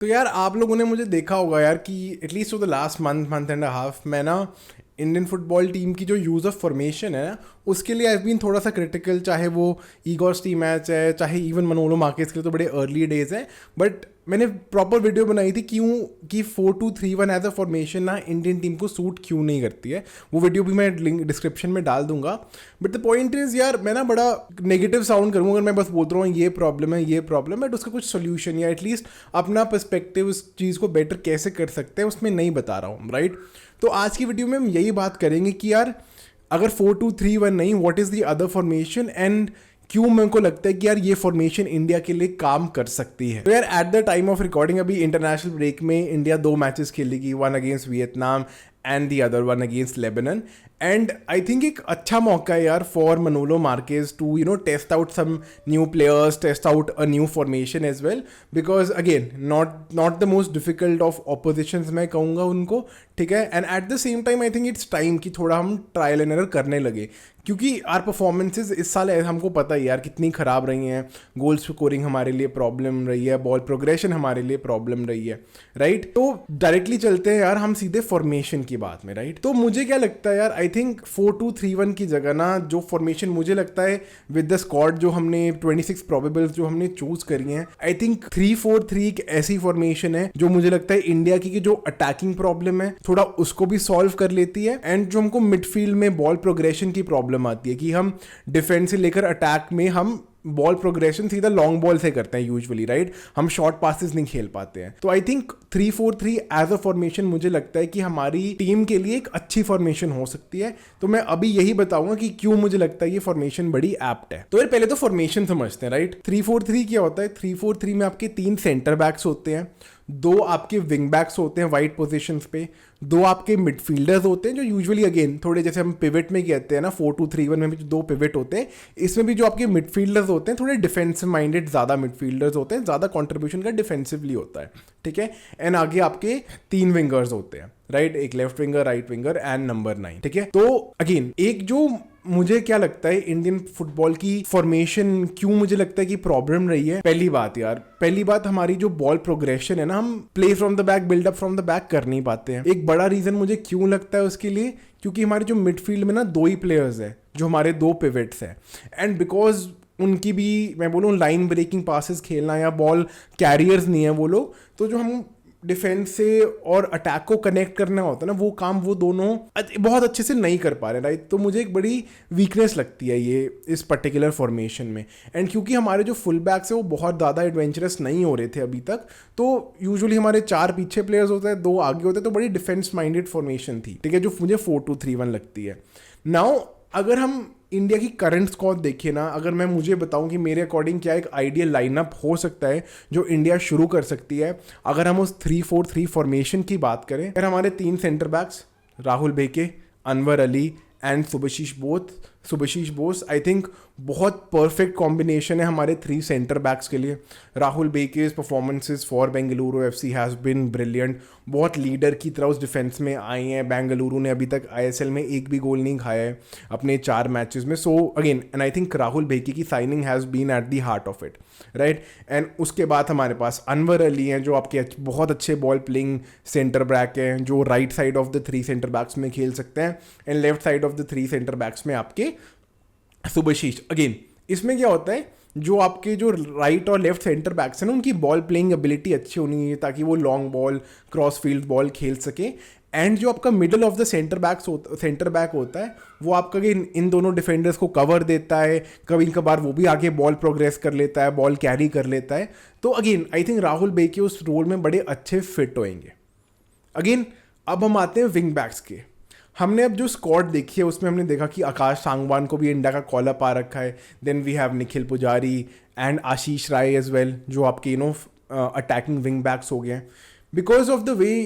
तो यार आप लोगों ने मुझे देखा होगा यार कि at least for the last month and half मैं ना इंडियन फुटबॉल टीम की जो यूज़ ऑफ फॉर्मेशन है ना उसके लिए आई बीन थोड़ा सा क्रिटिकल। चाहे वो ईगोस टी मैच है, चाहे इवन मनोलो मार्केस के लिए तो बड़े अर्ली डेज है, बट मैंने प्रॉपर वीडियो बनाई थी क्यों कि 4-2-3-1 एज अ फॉर्मेशन ना इंडियन टीम को सूट क्यों नहीं करती है। वो वीडियो भी मैं लिंक डिस्क्रिप्शन में डाल दूंगा। बट द पॉइंट इज यार मैं ना बड़ा नेगेटिव साउंड करूँगा अगर मैं बस बोलता रहा हूँ ये प्रॉब्लम है ये प्रॉब्लम है, बट उसका कुछ सोल्यूशन या एटलीस्ट अपना पर्सपेक्टिव उस चीज़ को बेटर कैसे कर सकते हैं उसमें नहीं बता रहा हूँ, राइट। तो आज की वीडियो में हम यही बात करेंगे कि यार अगर 4-2-3-1 नहीं, what is the other formation and क्यों मेरे को लगता है कि यार ये फॉर्मेशन इंडिया के लिए काम कर सकती है। तो यार at the time of recording अभी इंटरनेशनल ब्रेक में इंडिया 2 मैचेस खेलेगी, one against Vietnam and the other one against Lebanon. And I think एक अच्छा मौका है यार for Manolo Marquez to test out some new players, test out a new formation as well, because again not the most difficult of opposition मैं कहूँगा उनको, ठीक है। And at the same time I think it's time कि थोड़ा हम trial and error करने लगे, क्योंकि आर परफॉर्मेंसेज इस साल हमको पता ही यार कितनी ख़राब रही हैं। गोल स्कोरिंग हमारे लिए प्रॉब्लम रही है, बॉल प्रोग्रेशन हमारे लिए प्रॉब्लम रही है, राइट। तो डायरेक्टली चलते हैं यार हम सीधे फॉर्मेशन की बात में, राइट। तो मुझे क्या लगता है यार, आई थिंक 4-2-3-1 की जगह ना जो फॉर्मेशन मुझे लगता है विद द स्क्वाड जो हमने 26 प्रोबेबल्स जो हमने चूज करी हैं, आई थिंक 3-4-3 एक ऐसी फॉर्मेशन है जो मुझे लगता है इंडिया की जो अटैकिंग प्रॉब्लम है थोड़ा उसको भी सॉल्व कर लेती है। एंड जो हमको मिडफील्ड में बॉल प्रोग्रेशन की प्रॉब्लम आती है कि हम डिफेंस से लेकर अटैक में हम बॉल प्रोग्रेशन सीधा लॉन्ग बॉल से करते हैं यूजुअली, राइट। हम शॉर्ट पासेस नहीं खेल पाते हैं। तो I think 3-4-3 as a formation मुझे लगता है कि हमारी टीम के लिए एक अच्छी फॉर्मेशन हो सकती है। तो मैं अभी यही बताऊंगा कि क्यों मुझे लगता है ये फॉर्मेशन बड़ी एप्ट है। तो यार पहले तो फॉर्मेशन समझते हैं, राइट। 3-4-3 क्या होता है? 3-4-3 में आपके 3 सेंटर बैक्स होते हैं, 2 आपके विंग बैक्स होते हैं वाइड पोजीशंस पे, 2 आपके मिडफील्डर्स होते हैं जो यूजुअली अगेन थोड़े जैसे हम पिवट में कहते हैं ना, 4-2-3-1 में भी 2 पिवट होते हैं। इसमें भी जो आपके मिडफील्डर्स होते हैं थोड़े डिफेंसिव माइंडेड ज़्यादा मिडफील्डर्स होते हैं, ज़्यादा कॉन्ट्रीब्यूशन का डिफेंसिवली होता है, ठीक है। एंड आगे आपके 3 विंगर्स होते हैं, राइट। एक left winger, right winger and number 9, ठीक है। तो अगेन एक जो मुझे क्या लगता है इंडियन फुटबॉल की फॉर्मेशन क्यों मुझे लगता है कि प्रॉब्लम रही है, पहली बात हमारी जो बॉल प्रोग्रेशन है ना, हम play from the back, build up from the back कर नहीं पाते हैं। एक बड़ा रीजन मुझे क्यों लगता है उसके लिए, क्योंकि हमारे जो मिडफील्ड में ना 2 ही प्लेयर्स है जो हमारे 2 पिवट्स हैं। एंड बिकॉज उनकी भी मैं बोलूँ लाइन ब्रेकिंग पासेस खेलना या बॉल कैरियर्स नहीं है वो लोग, तो जो हम डिफेंस से और अटैक को कनेक्ट करना होता है ना, वो काम वो दोनों बहुत अच्छे से नहीं कर पा रहे, राइट। तो मुझे एक बड़ी वीकनेस लगती है ये इस पर्टिकुलर फॉर्मेशन में। एंड क्योंकि हमारे जो फुल बैक्स है वो बहुत ज़्यादा एडवेंचरस नहीं हो रहे थे अभी तक, तो यूजुअली हमारे 4 पीछे प्लेयर्स होते हैं, 2 आगे होते हैं, तो बड़ी डिफेंस माइंडेड फॉर्मेशन थी, ठीक है, जो मुझे 4-2-3-1 लगती है। नाउ अगर हम इंडिया की करंट स्क्वाड देखिए ना, अगर मैं मुझे बताऊं कि मेरे अकॉर्डिंग क्या एक आइडियल लाइनअप हो सकता है जो इंडिया शुरू कर सकती है, अगर हम उस 3-4-3 फॉर्मेशन की बात करें। अगर हमारे 3 centre backs Rahul Bheke, Anwar Ali and Subhashish Bose I think बहुत परफेक्ट कॉम्बिनेशन है हमारे 3 सेंटर बैक्स के लिए। Rahul Bheke's performances for Bengaluru FC has been brilliant, बहुत लीडर की तरह उस डिफेंस में आए हैं। बेंगलुरु ने अभी तक आईएसएल में एक भी गोल नहीं खाया है अपने 4 मैचेस में। So again and I think Rahul Bheke की signing has been at the heart of it, right. And उसके बाद हमारे पास अनवर अली हैं जो आपके बहुत अच्छे बॉल प्लेइंग सेंटर बैक हैं, जो right side of the 3 centre backs में खेल सकते हैं। And left side of the 3 centre backs में आपके सुभाशीष। अगेन इसमें क्या होता है, जो आपके जो राइट और लेफ्ट सेंटर बैक्स हैं ना, उनकी बॉल प्लेइंग एबिलिटी अच्छी होनी चाहिए ताकि वो long ball, cross field ball खेल सके। एंड जो आपका middle of the centre back होता है वो आपका इन दोनों डिफेंडर्स को कवर देता है, कभी कभार वो भी आगे बॉल प्रोग्रेस कर लेता है, बॉल कैरी कर लेता है। तो अगेन आई थिंक राहुल बेके उस रोल में बड़े अच्छे फिट होंगे। अगेन अब हम आते हैं विंग बैक्स के। हमने अब जो स्क्वाड देखी है उसमें हमने देखा कि आकाश सांगवान को भी इंडिया का कॉल अप आ रखा है। Then we have Nikhil Pujari and Ashish Rai as well, जो आपके अटैकिंग विंग बैक्स हो गए हैं। Because of the way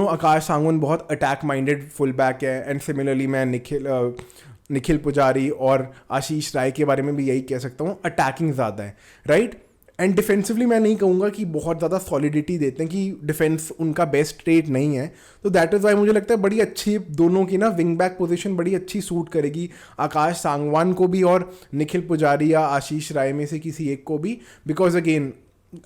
Akash Sangwan बहुत अटैक माइंडेड फुल बैक है। एंड सिमिलरली मैं निखिल पुजारी और आशीष राय के बारे में भी यही कह सकता हूँ, अटैकिंग ज़्यादा है, राइट। एंड डिफेंसिवली मैं नहीं कहूँगा कि बहुत ज़्यादा सॉलिडिटी देते हैं, कि डिफेंस उनका बेस्ट ट्रेड नहीं है। तो दैट इज़ वाई मुझे लगता है बड़ी अच्छी दोनों की ना विंग बैक पोजीशन बड़ी अच्छी सूट करेगी आकाश सांगवान को भी और निखिल पुजारी या आशीष राय में से किसी एक को भी। बिकॉज अगेन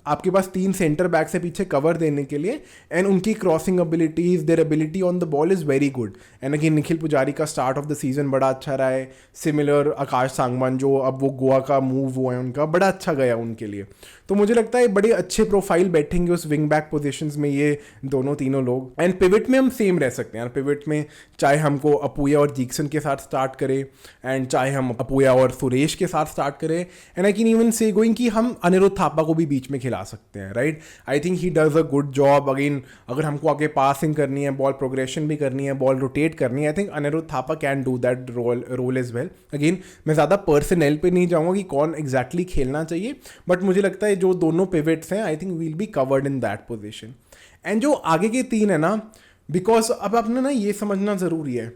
आपके पास 3 सेंटर बैक से पीछे कवर देने के लिए, एंड उनकी crossing abilities, their ability on the ball is very good. And again Nikhil पुजारी का स्टार्ट ऑफ द सीजन बड़ा अच्छा रहा है, सिमिलर आकाश सांगवान जो अब वो गोवा का मूव हुआ है उनका बड़ा अच्छा गया उनके लिए। तो मुझे लगता है बड़े अच्छे प्रोफाइल बैठेंगे उस विंग बैक पोजिशन में ये दोनों तीनों लोग। एंड पिवट में हम सेम रह सकते हैं यार, पिवट में चाहे हमको अपूया और जीक्सन के साथ स्टार्ट करें, एंड चाहे हम अपूया और सुरेश के साथ स्टार्ट करें, एंड आई कैन इवन से गोइंग कि हम अनिरुद्ध थापा को भी बीच में खिला सकते हैं, right. I think he does a good job. Again अगर हमको आगे पासिंग करनी है, बॉल प्रोग्रेशन भी करनी है, बॉल रोटेट करनी है, I think Anirudh Thapa can do that role as well. Again मैं ज़्यादा पर्सनल पे नहीं जाऊँगा कि कौन एग्जैक्टली खेलना चाहिए, बट मुझे लगता है जो दोनों पिवट्स हैं I think will be covered in that position. And जो आगे के 3 है ना, बिकॉज अब आपने ना ये समझना ज़रूरी है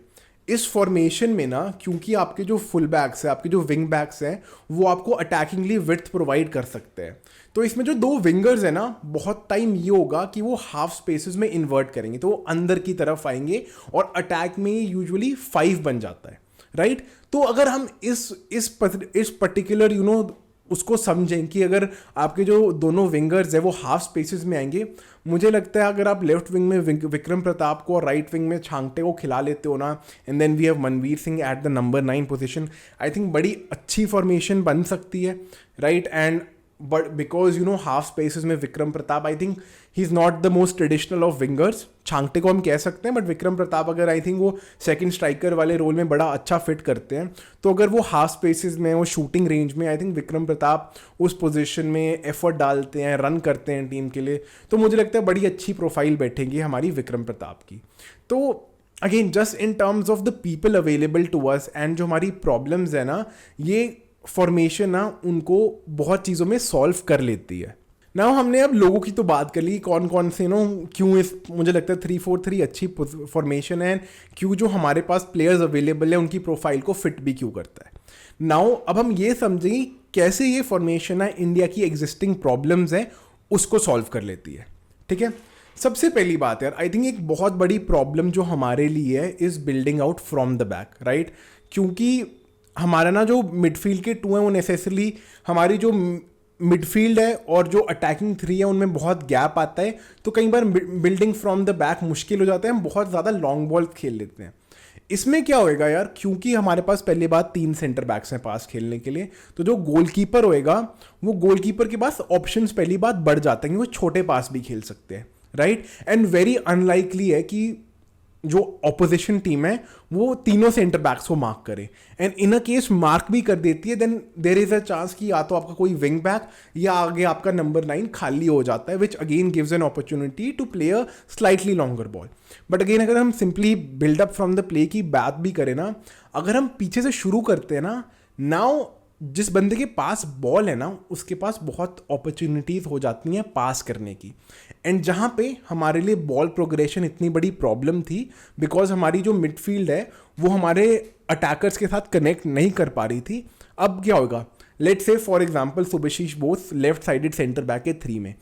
इस फॉर्मेशन में ना, क्योंकि आपके जो फुल बैक्स हैं, आपके जो विंग बैक्स हैं, वो आपको अटैकिंगली विड्थ प्रोवाइड कर सकते हैं। तो इसमें जो 2 विंगर्स हैं ना, बहुत टाइम ये होगा कि वो हाफ स्पेसेस में इन्वर्ट करेंगे, तो वो अंदर की तरफ आएंगे और अटैक में यूजुअली 5 बन जाता है, राइट। तो अगर हम इस पर्टिकुलर उसको समझें कि अगर आपके जो दोनों विंगर्स है वो हाफ स्पेसेस में आएंगे, मुझे लगता है अगर आप लेफ्ट विंग में विक्रम प्रताप को और राइट विंग में छांगटे को खिला लेते हो ना, and then we have Manvir Singh at the number 9 position, I think बड़ी अच्छी फॉर्मेशन बन सकती है, right. And but because half spaces में Vikram Pratap, I think he is not the most traditional of wingers. Chhangte को हम कह सकते हैं, बट विक्रम प्रताप अगर आई थिंक वो सेकंड स्ट्राइकर वाले रोल में बड़ा अच्छा फिट करते हैं, तो अगर वो हाफ स्पेसेस में, वो शूटिंग रेंज में, आई थिंक विक्रम प्रताप उस पोजीशन में एफर्ट डालते हैं, रन करते हैं टीम के लिए, तो मुझे लगता है बड़ी अच्छी प्रोफाइल बैठेगी हमारी विक्रम प्रताप की। तो again just in terms of the people available to us and जो हमारी प्रॉब्लम्स है ना, ये फॉर्मेशन ना उनको बहुत चीज़ों में सॉल्व कर लेती है। ना हमने अब लोगों की तो बात कर ली, कौन कौन से क्यों इस मुझे लगता है 3-4-3 अच्छी फॉर्मेशन है, क्यों जो हमारे पास प्लेयर्स अवेलेबल है उनकी प्रोफाइल को फिट भी क्यों करता है। नाउ अब हम ये समझेंगे कैसे ये फॉर्मेशन है इंडिया की एग्जिस्टिंग प्रॉब्लम्स है उसको सॉल्व कर लेती है, ठीक है। सबसे पहली बात यार, आई थिंक एक बहुत बड़ी प्रॉब्लम जो हमारे लिए है is building out from the back, right. क्योंकि हमारा ना जो मिडफील्ड के 2 हैं वो नेसेसरली हमारी जो मिडफील्ड है और जो अटैकिंग 3 है उनमें बहुत गैप आता है, तो कई बार बिल्डिंग फ्रॉम द बैक मुश्किल हो जाता है, हम बहुत ज़्यादा लॉन्ग बॉल खेल लेते हैं। इसमें क्या होएगा यार, क्योंकि हमारे पास पहली बात 3 सेंटर बैक्स हैं पास खेलने के लिए, तो जो गोलकीपर होएगा वो गोलकीपर के पास ऑप्शंस पहली बात बढ़ जाते हैं, वो छोटे पास भी खेल सकते हैं, राइट। एंड वेरी अनलाइकली है कि जो ऑपोजिशन टीम है वो तीनों सेंटर बैक्स को मार्क करे, and in a case mark भी कर देती है, then there is a chance कि या तो आपका कोई विंग बैक या आगे आपका नंबर 9 खाली हो जाता है, which again gives an opportunity to play a slightly longer ball. But again अगर हम simply buildup from the play की बात भी करें ना, अगर हम पीछे से शुरू करते हैं ना, नाउ जिस बंदे के पास बॉल है ना उसके पास बहुत अपॉर्चुनिटीज हो जाती हैं पास करने की, एंड जहाँ पे हमारे लिए बॉल प्रोग्रेशन इतनी बड़ी प्रॉब्लम थी बिकॉज हमारी जो मिडफील्ड है वो हमारे अटैकर्स के साथ कनेक्ट नहीं कर पा रही थी। अब क्या होगा, let's say for example Subhashish Bose left sided centre back है 3 में,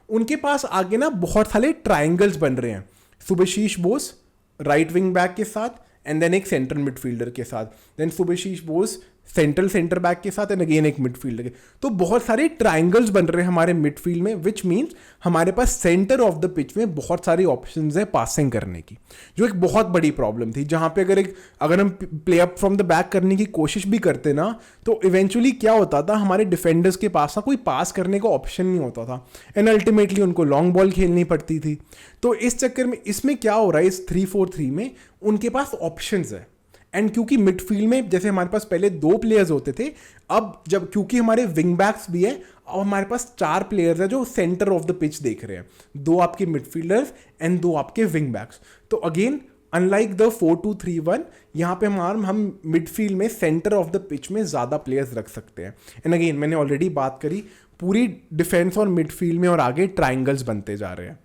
उनके पास आगे ना बहुत सारे ट्राइंगल्स बन रहे हैं, Subhashish Bose right wing back के साथ एंड देन एक सेंट्रल मिडफील्डर के साथ, then Subhashish Bose central centre back के साथ एंड अगेन एक मिडफील्डर के, तो बहुत सारे ट्राइंगल्स बन रहे हैं हमारे मिडफील्ड में, विच मीन्स हमारे पास सेंटर ऑफ द पिच में बहुत सारी ऑप्शंस है पासिंग करने की, जो एक बहुत बड़ी प्रॉब्लम थी। जहां पे अगर हम play up from the back करने की कोशिश भी करते ना, तो इवेंचुअली क्या होता था, हमारे डिफेंडर्स के पास ना कोई पास करने का ऑप्शन नहीं होता था, एंड अल्टीमेटली उनको लॉन्ग बॉल खेलनी पड़ती थी। तो इस चक्कर में इसमें क्या हो रहा है, इस 3-4-3 में उनके पास ऑप्शंस है, एंड क्योंकि मिडफील्ड में जैसे हमारे पास पहले 2 प्लेयर्स होते थे, अब जब क्योंकि हमारे विंग बैक्स भी है, अब हमारे पास 4 प्लेयर्स है जो सेंटर ऑफ द पिच देख रहे हैं, 2 आपके मिडफील्डर्स एंड 2 आपके विंग बैक्स। तो अगेन अनलाइक द 4-2-3-1, यहाँ पे हम मिडफील्ड में सेंटर ऑफ द पिच में ज़्यादा प्लेयर्स रख सकते हैं, एंड अगेन मैंने ऑलरेडी बात करी पूरी डिफेंस और मिडफील्ड में और आगे ट्राइंगल्स बनते जा रहे हैं।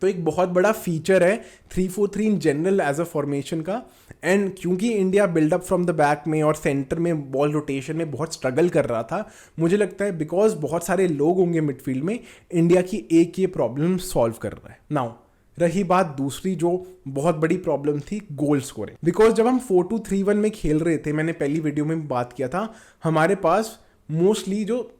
तो एक बहुत बड़ा फीचर है 3-4-3 in general as a formation का, एंड क्योंकि India buildup from the back में और सेंटर में बॉल रोटेशन में बहुत स्ट्रगल कर रहा था, मुझे लगता है बिकॉज बहुत सारे लोग होंगे मिडफील्ड में, इंडिया की एक ये प्रॉब्लम सॉल्व कर रहा है। नाउ रही बात दूसरी जो बहुत बड़ी प्रॉब्लम थी, गोल स्कोरिंग, बिकॉज जब हम 4-2-3-1 में खेल रहे थे, मैंने पहली वीडियो में बात किया था, हमारे पास मोस्टली जो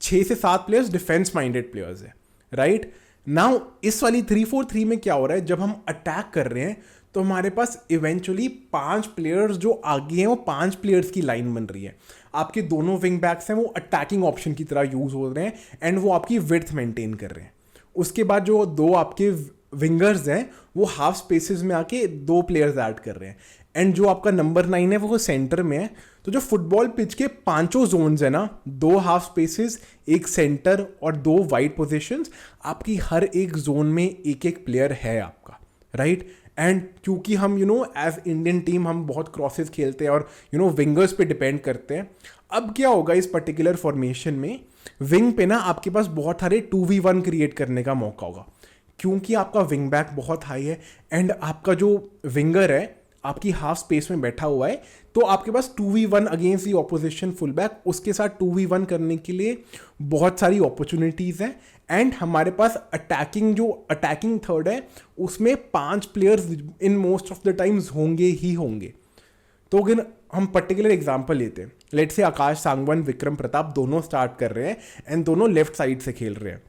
6 से 7 प्लेयर्स डिफेंस माइंडेड प्लेयर्स है, राइट। नाउ इस वाली 3-4-3 में क्या हो रहा है, जब हम अटैक कर रहे हैं तो हमारे पास इवेंचुअली 5 प्लेयर्स जो आगे हैं वो 5 प्लेयर्स की लाइन बन रही है। आपके दोनों विंग बैक्स हैं वो अटैकिंग ऑप्शन की तरह यूज हो रहे हैं एंड वो आपकी विड्थ मेंटेन कर रहे हैं। उसके बाद जो दो आपके विंगर्स हैं वो हाफ स्पेसेस में आके 2 प्लेयर्स ऐड कर रहे हैं एंड जो आपका नंबर 9 है वो सेंटर में है। तो जो फुटबॉल पिच के 5 जोन्स है ना, 2 हाफ स्पेसेस, 1 सेंटर और 2 वाइड पोजीशंस, आपकी हर एक जोन में एक एक प्लेयर है आपका, राइट। एंड क्योंकि हम एज इंडियन टीम हम बहुत क्रॉसेस खेलते हैं और विंगर्स पे डिपेंड करते हैं। अब क्या होगा इस पर्टिकुलर फॉर्मेशन में, विंग पे ना आपके पास बहुत सारे 2v1 क्रिएट करने का मौका होगा, क्योंकि आपका विंग बैक बहुत हाई है एंड आपका जो विंगर है आपकी हाफ स्पेस में बैठा हुआ है, तो आपके पास 2v1 against the opposition full back, उसके साथ 2v1 करने के लिए बहुत सारी अपॉर्चुनिटीज़ हैं। एंड हमारे पास अटैकिंग थर्ड है उसमें 5 players in most of the times होंगे ही होंगे। तो अगर हम पर्टिकुलर एग्जांपल लेते हैं, लेट से आकाश सांगवान, विक्रम प्रताप दोनों स्टार्ट कर रहे हैं एंड दोनों लेफ्ट साइड से खेल रहे हैं।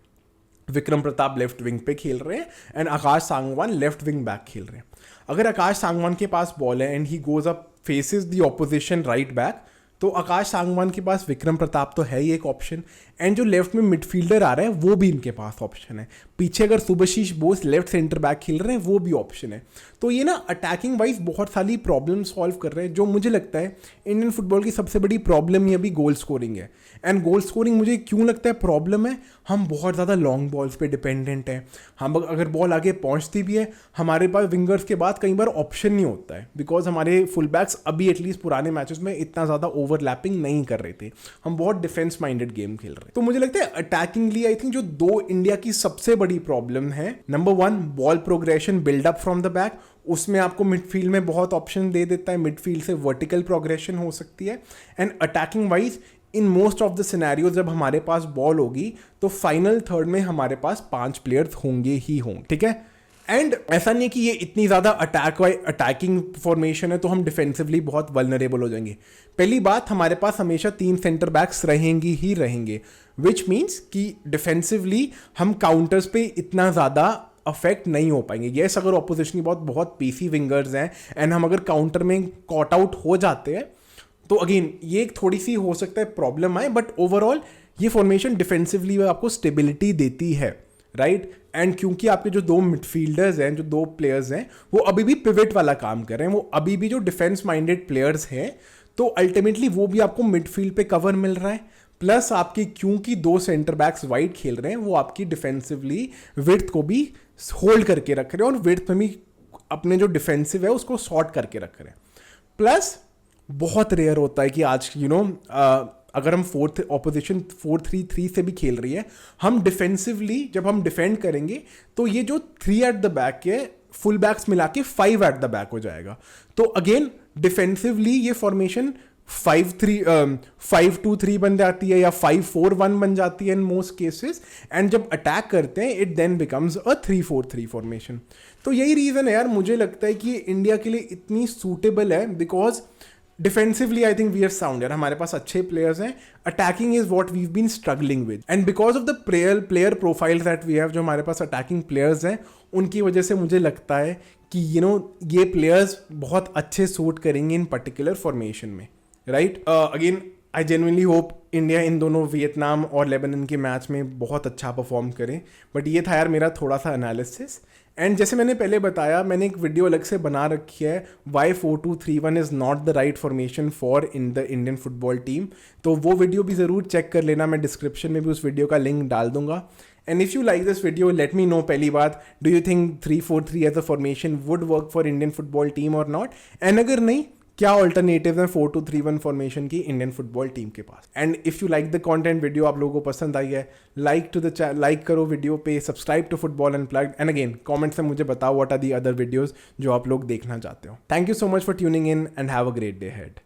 विक्रम प्रताप लेफ्ट विंग पे खेल रहे हैं and Akash Sangwan left wing back खेल रहे हैं। अगर आकाश सांगवान के पास बॉल है and he goes up faces the opposition right back, तो आकाश सांगवान के पास विक्रम प्रताप तो है ही एक ऑप्शन एंड जो लेफ्ट में मिडफील्डर आ रहा है वो भी इनके पास ऑप्शन है। पीछे अगर Subhashish Bose left centre back खेल रहे हैं वो भी ऑप्शन है। तो ये ना अटैकिंग वाइज बहुत सारी प्रॉब्लम सॉल्व कर रहे हैं। जो मुझे लगता है इंडियन फुटबॉल की सबसे बड़ी प्रॉब्लम ये अभी गोल स्कोरिंग है। एंड गोल स्कोरिंग मुझे क्यों लगता है प्रॉब्लम है, हम बहुत ज़्यादा लॉन्ग बॉल्स पे डिपेंडेंट हैं। हम अगर बॉल आगे पहुंचती भी है, हमारे पास विंगर्स के बाद कई बार ऑप्शन नहीं होता है, बिकॉज हमारे फुल बैक्स अभी एटलीस्ट पुराने मैचेस में इतना ज़्यादा ओवरलैपिंग नहीं कर रहे थे, हम बहुत डिफेंस माइंडेड गेम खेल रहे हैं। तो मुझे लगता है अटैकिंगली आई थिंक जो 2 इंडिया की सबसे बड़ी प्रॉब्लम है, number 1 ball progression buildup from the back, उसमें आपको मिडफील्ड में बहुत ऑप्शन दे देता है, मिडफील्ड से वर्टिकल प्रोग्रेशन हो सकती है। And attacking wise in most of the scenario जब हमारे पास बॉल होगी तो फाइनल थर्ड में हमारे पास 5 प्लेयर्स होंगे ही होंगे, ठीक है। एंड ऐसा नहीं है कि ये इतनी ज़्यादा अटैकिंग फॉर्मेशन है तो हम डिफेंसिवली बहुत वल्नरेबल हो जाएंगे। पहली बात, हमारे पास हमेशा 3 सेंटर बैक्स रहेंगे ही रहेंगे, विच मीन्स कि डिफेंसिवली हम काउंटर्स पे इतना ज़्यादा अफेक्ट नहीं हो पाएंगे। येस, अगर ऑपोजिशन की बहुत पीसी विंगर्स हैं एंड हम अगर काउंटर में कॉट आउट हो जाते हैं तो अगेन ये एक थोड़ी सी हो सकता है प्रॉब्लम आए, बट ओवरऑल ये फॉर्मेशन डिफेंसिवली आपको स्टेबिलिटी देती है, राइट। एंड क्योंकि आपके जो 2 मिडफील्डर्स हैं, जो 2 प्लेयर्स हैं, वो अभी भी पिवट वाला काम कर रहे हैं, वो अभी भी जो डिफेंस माइंडेड प्लेयर्स हैं, तो अल्टीमेटली वो भी आपको मिडफील्ड पे कवर मिल रहा है। प्लस आपकी क्योंकि 2 सेंटर बैक्स वाइड खेल रहे हैं, वो आपकी डिफेंसिवली विड्थ को भी होल्ड करके रख रहे हैं और विड्थ में भी अपने जो डिफेंसिव है उसको शॉर्ट करके रख रहे हैं। प्लस बहुत रेयर होता है कि आज अगर हम ऑपोजिशन 4-3-3 से भी खेल रही है, हम डिफेंसिवली जब हम डिफेंड करेंगे तो ये जो 3 एट द बैक है फुल बैक्स मिला के 5 एट द बैक हो जाएगा। तो अगेन डिफेंसिवली ये फॉर्मेशन 5-2-3 बन जाती है या 5-4-1 बन जाती है इन मोस्ट केसेस। एंड जब अटैक करते हैं it then becomes a 3-4-3 formation. तो यही रीज़न है यार, मुझे लगता है कि इंडिया के लिए इतनी सूटेबल है because defensively I think we are sound यार, हमारे पास अच्छे प्लेयर्स हैं। Attacking is what we been struggling with and because of the player profile that we have, जो हमारे पास अटैकिंग प्लेयर्स हैं उनकी वजह से मुझे लगता है कि ये प्लेयर्स बहुत अच्छे सूट करेंगे इन पर्टिकुलर फॉर्मेशन में, right. Again I genuinely hope India in दोनों वियतनाम और लेबनान के मैच में बहुत अच्छा परफॉर्म करें। बट ये था यार मेरा थोड़ा सा एनालिसिस। एंड जैसे मैंने पहले बताया, मैंने एक वीडियो अलग से बना रखी है, why 4-2-3-1 is not the right formation for in the Indian football team. तो वो वीडियो भी ज़रूर चेक कर लेना, मैं डिस्क्रिप्शन में भी उस वीडियो का लिंक डाल दूंगा। And if you like this video let me know, पहली बात, do you think 3-4-3 as a formation would work for Indian football team और नॉट। एंड अगर नहीं, क्या ऑल्टरनेटिव है 4-2-3-1 फॉर्मेशन की इंडियन फुटबॉल टीम के पास। And if you like the content, video आप लोगों को पसंद आई है, लाइक करो वीडियो पे, subscribe to football unplugged. And again comments में मुझे बताओ what are the other videos जो आप लोग देखना चाहते हो। Thank you so much for tuning in and have a great day head.